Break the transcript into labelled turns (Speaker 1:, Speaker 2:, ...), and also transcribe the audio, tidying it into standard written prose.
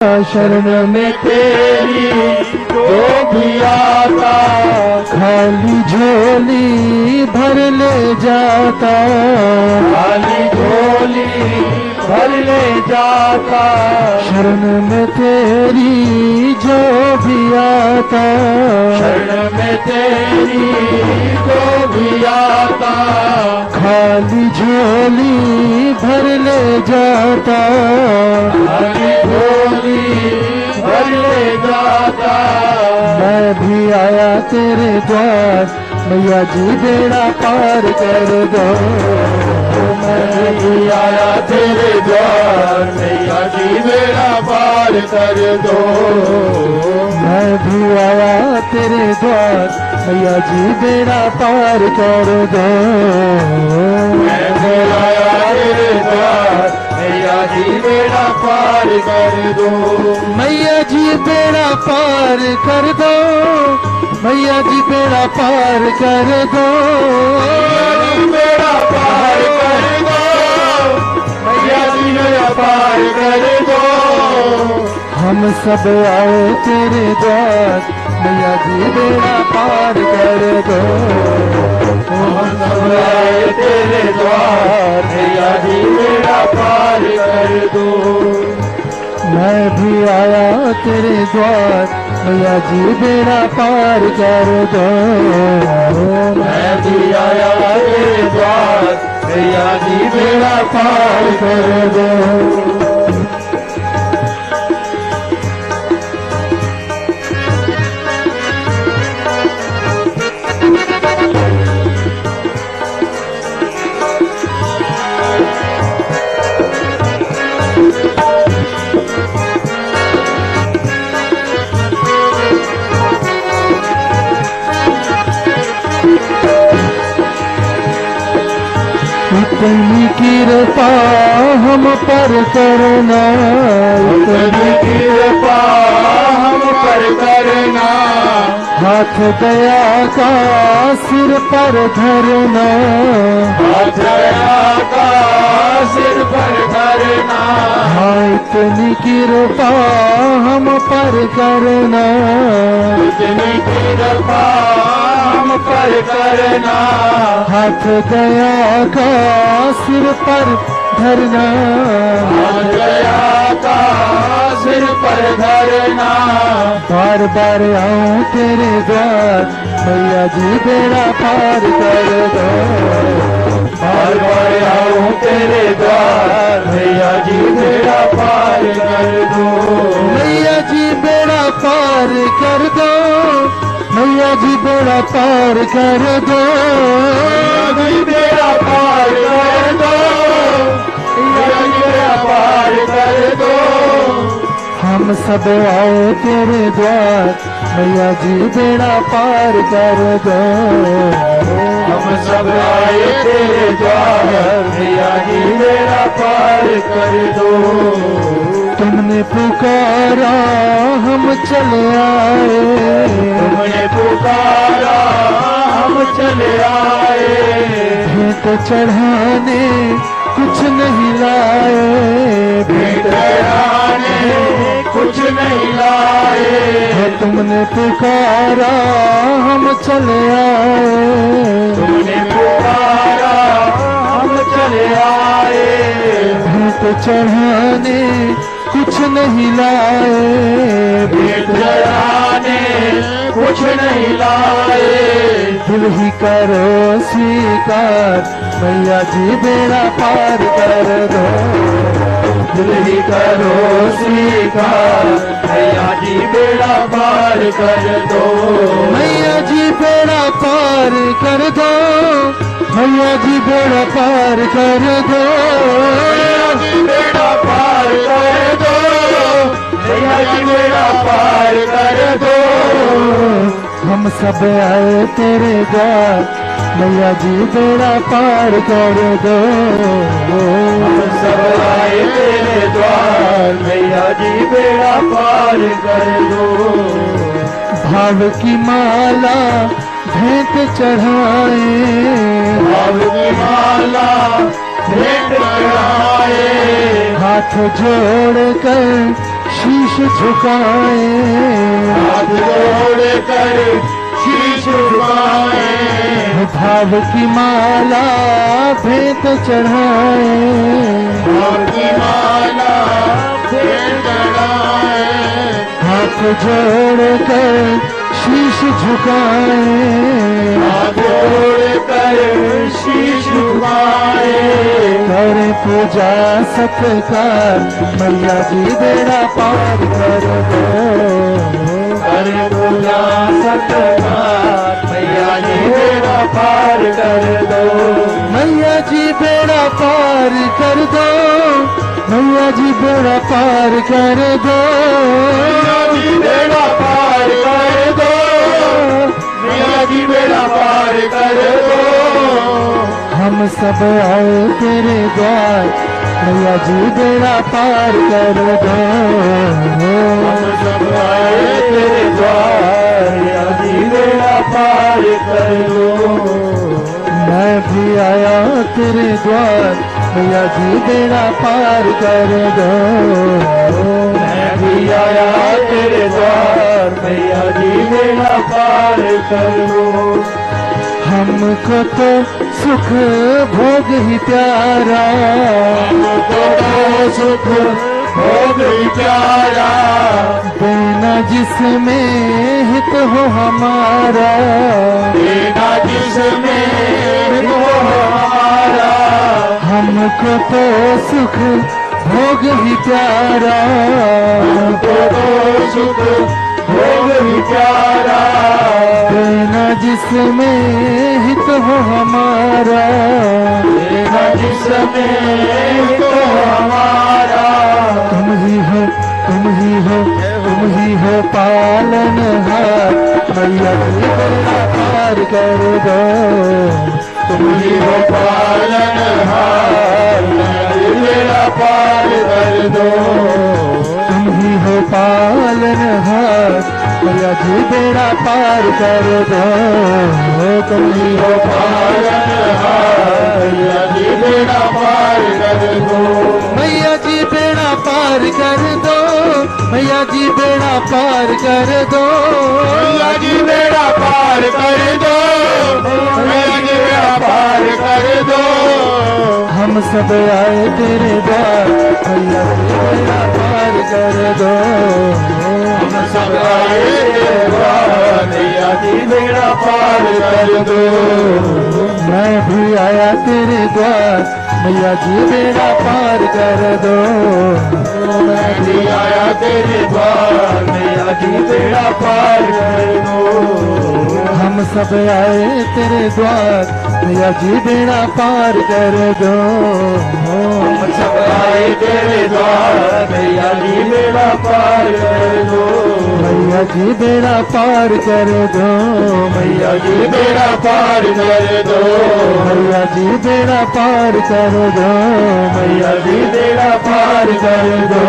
Speaker 1: शरण में तेरी जो भी आता, खाली झोली भर ले जाता, खाली झोली भर ले जाता। शरण में तेरी जो भी आता, शरण में तेरी जो भी आता, खाली झोली भर ले जाता, खाली झोली भर ले जाता। मैं भी आया तेरे द्वार, मैया जी बेड़ा पार कर दो। मैं भी आया तेरे द्वार, मैया जी बेड़ा पार कर दो। मैं भी आया तेरे द्वार, मैया जी बेड़ा पार कर दो। मैं भी आया तेरे द्वार, मैया जी बेड़ा पार कर दो। मैया जी बेड़ा पार कर दो, मैया जी बेड़ा पार कर दो, बेड़ा पार कर दो, मैया जी बेड़ा पार कर दो। हम सब आए तेरे द्वार, मैया जी बेड़ा पार कर दो। हम सब आए तेरे द्वार, मैया जी बेड़ा पार कर दो। मैं भी आया तेरे द्वार, मैया जी बेड़ा पार कर दो। मैं भी आया तेरे द्वार, मैया जी बेड़ा पार कर दो। इतनी कृपा हम पर करना, इतनी कृपा हम पर करना, हाथ दया का सिर पर धरना, हाथ दया का सिर पर धरना। हाँ इतनी कृपा हम पर करना, इतनी कृपा हम पर करना, हाथ दया का सिर पर धरना, हाथ दया का सिर पर धरना। बार बार आऊं तेरे द्वार, मैया जी बेड़ा पार कर दो। बार बार आऊं तेरे द्वार, मैया जी बेड़ा पार कर दो। मैया जी बेड़ा पार कर दो, मैया जी बेड़ा पार कर दो। मैया जी बेड़ा पार कर दो, मैया जी बेड़ा पार कर दो। हम सब आए तेरे द्वार, मैया जी बेड़ा पार कर दो। हम सब आए तेरे द्वार, मैया जी बेड़ा पार कर दो। तुमने पुकारा हम चले आए, तुमने पुकारा हम चले आए। भेंट चढ़ाने कुछ नहीं लाए, भेंट चढ़ाने कुछ नहीं लाए। तुमने पुकारा हम चले आए, तुमने पुकारा हम चले आए। भेंट चढ़ाने कुछ नहीं लाए, भेंट चढ़ाने कुछ नहीं लाए। दिल ही करो स्वीकार, मैया जी बेड़ा पार कर दो। दिल ही करो स्वीकार, मैया जी बेड़ा पार कर दो। मैया जी बेड़ा पार कर दो, मैया जी बेड़ा पार कर दो। मैया जी बेड़ा पार कर दो, मैया जी बेड़ा पार कर दो। हम सब आए तेरे द्वार, मैया जी बेड़ा पार कर दो। हम सब आए तेरे द्वार, मैया जी बेड़ा पार कर दो। भाव की माला भेंट चढ़ाए, भाव की माला भेंट चढ़ाए। हाथ जोड़ कर शीश झुकाए,
Speaker 2: हाथ जोड़ कर शीश झुकाए,
Speaker 1: भाव की माला भेंट चढ़ाए,
Speaker 2: भाव की माला भेंट चढ़ाए,
Speaker 1: हाथ जोड़ कर शीश झुकाए,
Speaker 2: हाथ जोड़ कर शीश झुकाए,
Speaker 1: करे पूजा सत्कार मैया जी बेड़ा पार कर दो,
Speaker 2: करे पूजा सत्कार मैया जी बेड़ा पार कर दो,
Speaker 1: मैया जी बेड़ा पार कर दो, मैया जी बेड़ा पार कर दो,
Speaker 2: मैया जी बेड़ा पार कर दो, मैया जी बेड़ा पार कर दो,
Speaker 1: हम सब आए तेरे द्वार मैया जी बेड़ा पार कर दो,
Speaker 2: हम सब आए तेरे द्वार मैया जी बेड़ा पार कर दो,
Speaker 1: मैं भी आया तेरे द्वार मैया जी बेड़ा पार कर दो,
Speaker 2: मैं भी आया तेरे द्वार मैया जी बेड़ा पार कर दो,
Speaker 1: हमको तो सुख भोग ही प्यारा,
Speaker 2: हमको तो सुख भोग ही प्यारा,
Speaker 1: बिना जिसमें हित हो हमारा,
Speaker 2: बिना जिसमें हित हो हमारा,
Speaker 1: हमको तो सुख भोग ही प्यारा,
Speaker 2: हमको तो सुख भोग ही प्यारा,
Speaker 1: बिना जिसमें हित हो हमारा,
Speaker 2: बिना जिसमें हित हो हमारा,
Speaker 1: तुम ही हो तुम ही हो तुम ही हो पालनहार मैया जी बेड़ा पार कर दो,
Speaker 2: तुम ही हो पालनहार मैया जी बेड़ा पार कर दो,
Speaker 1: तुम ही हो पालनहार मैया जी बेड़ा पार कर दो, तुम ही हो
Speaker 2: पालनहार मैया जी बेड़ा पार कर दो,
Speaker 1: मैया जी बेड़ा पार कर दो, मैया जी बेड़ा पार कर दो,
Speaker 2: मैया जी बेड़ा पार कर दो, मैया जी बेड़ा पार कर दो,
Speaker 1: हम सब आए तेरे द्वार मैया जी बेड़ा पार कर दो,
Speaker 2: हम सब आए तेरे द्वार मैया जी बेड़ा पार कर दो,
Speaker 1: मैं भी आया तेरे द्वार मैया जी बेड़ा पार कर दो,
Speaker 2: मैं भी आया तेरे द्वार मैया जी बेड़ा पार कर दो,
Speaker 1: हम सब आए तेरे द्वार मैया जी बेड़ा पार कर दो,
Speaker 2: हम सब आए तेरे द्वार मैया जी बेड़ा पार कर दो,
Speaker 1: मैया जी बेड़ा पार कर दो,
Speaker 2: मैया जी बेड़ा पार कर दो,
Speaker 1: मैया जी बेड़ा पार कर दो,
Speaker 2: मैया जी बेड़ा पार कर दो।